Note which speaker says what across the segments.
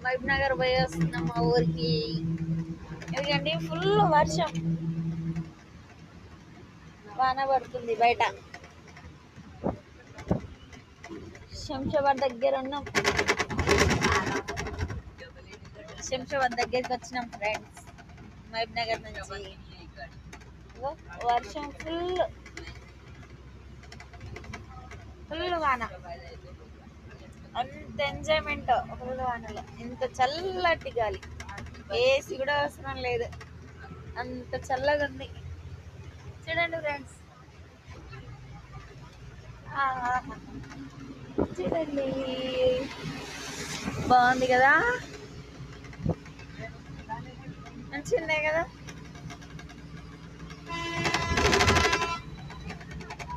Speaker 1: మహబూబ్ నగర్ పోయి వస్తున్నాం మా ఊరికి. ఎందుకంటే ఫుల్ వర్షం, వాన పడుతుంది బయట. శంషాబాద్ దగ్గర ఉన్నాం, శంషాబాద్ దగ్గరికి వచ్చినాం ఫ్రెండ్స్ మహబూబ్ నగర్ నుంచి. వర్షం ఫుల్ వాన, అంత ఎంజాయ్మెంట్ ఫుల్ వానలో. ఇంత చల్లటి గాలి, ఏసీ కూడా అవసరం లేదు, అంత చల్లగా ఉంది. చూడండి ఫ్రెండ్స్, చూడండి బాగుంది కదా, మంచిగా కదా.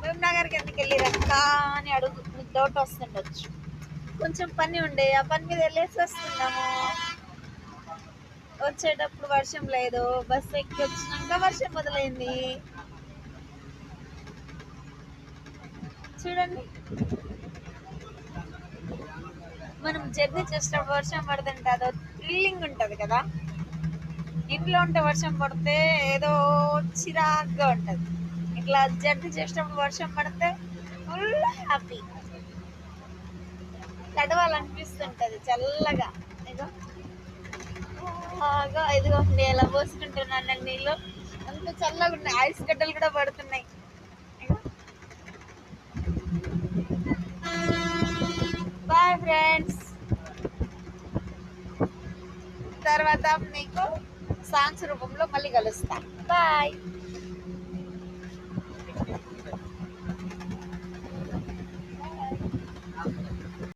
Speaker 1: మహబూబ్ నగర్కి ఎందుకు వెళ్ళిరక్క అని అడుగు, మీకు డౌట్ వస్తుండొచ్చు. కొంచెం పని ఉండే, ఆ పని మీద వెళ్ళేసి వస్తున్నాము. వచ్చేటప్పుడు వర్షం లేదు, బస్సు ఎక్కి వచ్చినాక వర్షం మొదలైంది. చూడండి, మనం జర్నీ చేసేటప్పుడు వర్షం పడుతుంటే అదో థ్రిల్లింగ్ ఉంటుంది కదా. ఇంట్లో ఉంటే వర్షం పడితే ఏదో చిరాగ్గా ఉంటుంది, ఇట్లా జర్నీ చేసేటప్పుడు వర్షం పడితే ఫుల్ హ్యాపీ, తడవాలనిపిస్తుంటది చల్లగా. ఇదిగో నేను ఎలా పోసుకుంటున్నాను నీళ్ళు, అంత చల్లగా ఉన్నాయి, ఐస్ గడ్డలు కూడా పడుతున్నాయి. బాయ్ ఫ్రెండ్స్, తర్వాత మీకు సాంగ్స్ రూపంలో మళ్ళీ కలుస్తా. బాయ్.